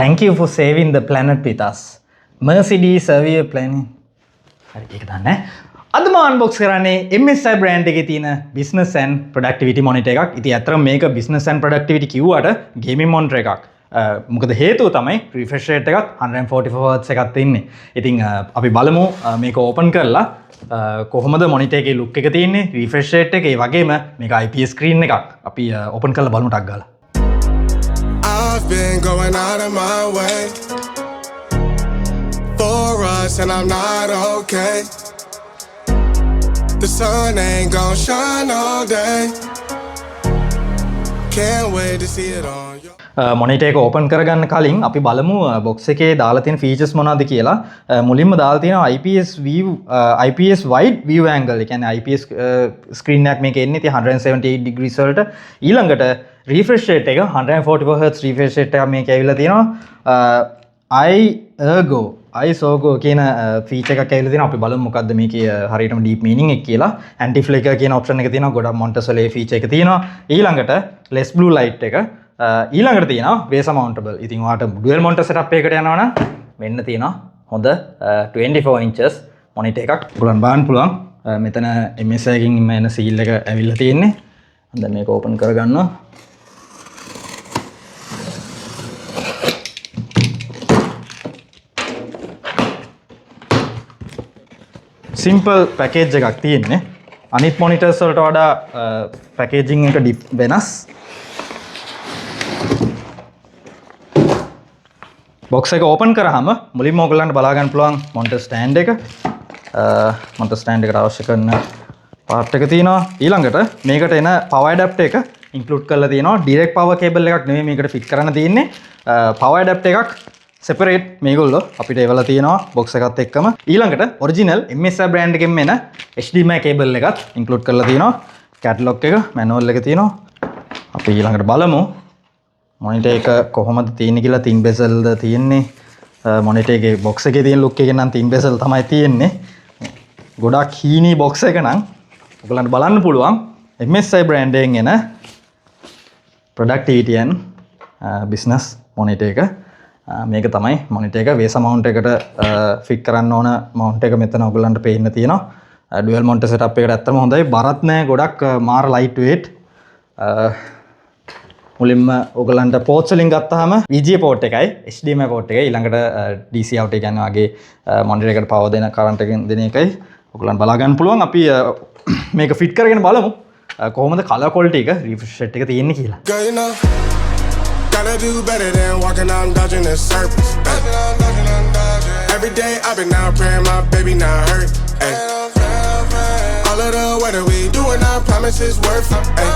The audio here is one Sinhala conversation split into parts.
Thank you for saving the planet with us. Mercedes Surveyor Planning. හරි ඒක දන්නේ. අද මම අන්බොක්ස් කරන්නේ MSI brand එකේ තියෙන business and productivity monitor එකක්. ඉතින් අතරම මේක business and productivity කිව්වට gaming monitor එකක්. මොකද හේතුව තමයි refresh rate එකත් 144 Hz එකක් තින්නේ. ඉතින් අපි බලමු මේක open කරලා කොහොමද monitor එකේ look එක තියෙන්නේ, refresh rate එක, ඒ වගේම මේක IPS screen එකක්. අපි open කරලා බලමු ටක් ගාලා. I've been going out of my way for us and I'm not okay. The sun ain't gon' shine all day. Can't wait to see it on you. Monitor එක ඕපන් කරගන්න කලින් අපි බලමු බොක්ස් එකේ දාලා තියෙන ෆීචර්ස් මොනවද කියලා. මුලින්ම දාලා තියෙනවා IPS wide view angle. ඒ කියන්නේ IPS ස්ක්‍රීන් එකක් මේකේ එන්නේ. ඉතින් 178 degrees වලට. ඊළඟට refresh rate එක 144 Hz refresh rate එකක් මේකේ ඇවිල්ලා තියෙනවා. iSogo කියන ෆීචර් එකක් ඇවිල්ලා තියෙනවා. අපි බලමු මොකද්ද මේකේ හරියටම deep meaning එක කියලා. anti flicker කියන option එක තියෙනවා. ගොඩක් monitors වල ඒ feature එක තියෙනවා. ඊළඟට less blue light එක. ඊළඟට තියෙනවා base mountable. ඉතින් ඔයාලට dual monitor setup එකකට යනවා නම් මෙන්න තියෙනවා හොඳ 24 inches monitor එකක්. ඔයගොල්ලන් බලන්න පුළුවන්. මෙතන MSI එකකින් එන seal එක ඇවිල්ලා තියෙන්නේ. දැන් මේක open කරගන්නවා. සිම්පල් පැකේජ් එකක් තියෙන්නේ. අනිත් මොනිටර්ස් වලට වඩා පැකේජින් එක වෙනස්. බොක්ස් එක ඕපන් කරාම මුලින්ම ඔයගලන්ට බලා ගන්න පුළුවන් මොනිටර් ස්ටෑන්ඩ් එක. මොනිටර් ස්ටෑන්ඩ් එකට අවශ්‍ය කරන පාර්ට් එක තියෙනවා. ඊළඟට මේකට එන පවර් ඇඩැප්ටර් එක ඉන්ක්ලූඩ් කරලා තියෙනවා. ඩිරෙක්ට් පවර් කේබල් එකක් නෙමෙයි මේකට ෆිට කරන්න තියෙන්නේ. පවර් ඇඩැප්ටර් එකක් separate මේගොල්ලෝ අපිට එවලා තියෙනවා බොක්ස් එකත් එක්කම. ඊළඟට ඔරිජිනල් MSI brand එකෙන් එන HDMI cable එකත් include කරලා තියෙනවා. catalog එක, manual එක තියෙනවා. අපි ඊළඟට බලමු monitor එක කොහොමද තියෙන්නේ කියලා. thin bezel ද තියෙන්නේ. monitor එකේ box එකේ තියෙන look එක නම් thin bezel තමයි තියෙන්නේ. ගොඩක් හීනී box එක නම් ඔයගලන්ට බලන්න පුළුවන් MSI brand එකෙන් එන productivity and business monitor එක. මේක තමයි මොනිටර් එක. වේස මවුන්ට් එකට ෆිට කරන්න ඕන මවුන්ට් එක මෙතන ඔයගලන්ට පේන්න තියෙනවා. ඩුවල් මොනිටර් සෙටප් එකට ඇත්තම හොඳයි. බරත් නැහැ, ගොඩක් මාර ලයිට් වේට්. මුලින්ම ඔයගලන්ට පෝට්ස් වලින් ගත්තාම VGA පෝට් එකයි HDMI පෝට් එකයි, ඊළඟට DC out එක කියන්නේ වගේ මොනිටර් එකට පවර් දෙන කරන්ට් එකෙන් දෙන එකයි ඔයගලන්ට බලා ගන්න පුළුවන්. අපි මේක ෆිට කරගෙන බලමු කොහොමද කලර් ක්වොලිටි එක රිෆ්‍රෙෂ් රේට් එක තියෙන්නේ කියලා. Gotta do better than walking out and dodging the surface. Every day I've been out praying my baby not hurt. Ay. All of the weather we doing our promises worth it. Ay.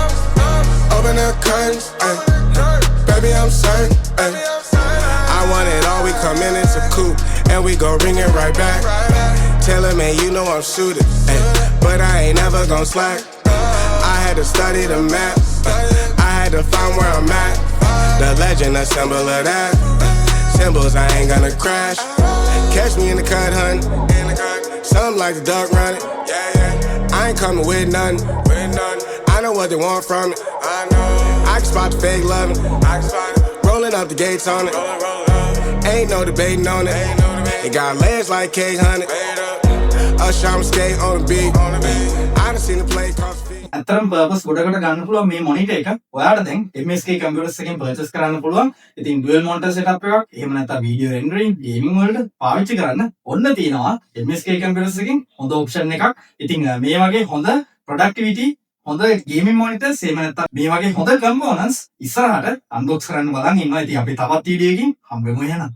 Open the curtains, ay. Baby I'm certain. Ay. I want it all, we come in it's a coupe and we go bring it right back. Tell him man you know I'm suited, ay. But I ain't never gon' slack. I had to study the map. I had to find where I'm at. The legend, a symbol of that. Symbols, I ain't gonna crash. Catch me in the cut, hun. Something like the duck running. I ain't coming with nothing. I know what they want from it. I can spot the fake loving. Rolling up the gates on it. Ain't no debating on it. It got legs like K100. Usher, I'm skate on the beat. I done seen the play cross the feet. අතරම පර්පස් ගොඩකට ගන්න පුළුවන් මේ මොනිටර් එක. ඔයාලට දැන් MSK කම්පියුටර්ස් එකෙන් පර්චේස් කරන්න පුළුවන්. ඉතින් ඩුවල් මොනිටර් සෙටප් එකක්, එහෙම නැත්නම් වීඩියෝ රෙන්ඩරින්, ගේමින් වලට පාවිච්චි කරන්න ඔන්න තියෙනවා MSK කම්පියුටර්ස් එකෙන් හොඳ ඔප්ෂන් එකක්. ඉතින් මේ වගේ හොඳ ප්‍රොඩක්ටිවිටි, හොඳ ගේමින් මොනිටර්ස්, එහෙම නැත්නම් මේ වගේ හොඳ කම්පෝනන්ට්ස් ඉස්සරහට අන්බොක්ස් කරන්න බලන් ඉන්නවා. ඉතින් අපි තවත් වීඩියෝ එකකින් හම්බෙමු එහෙනම්.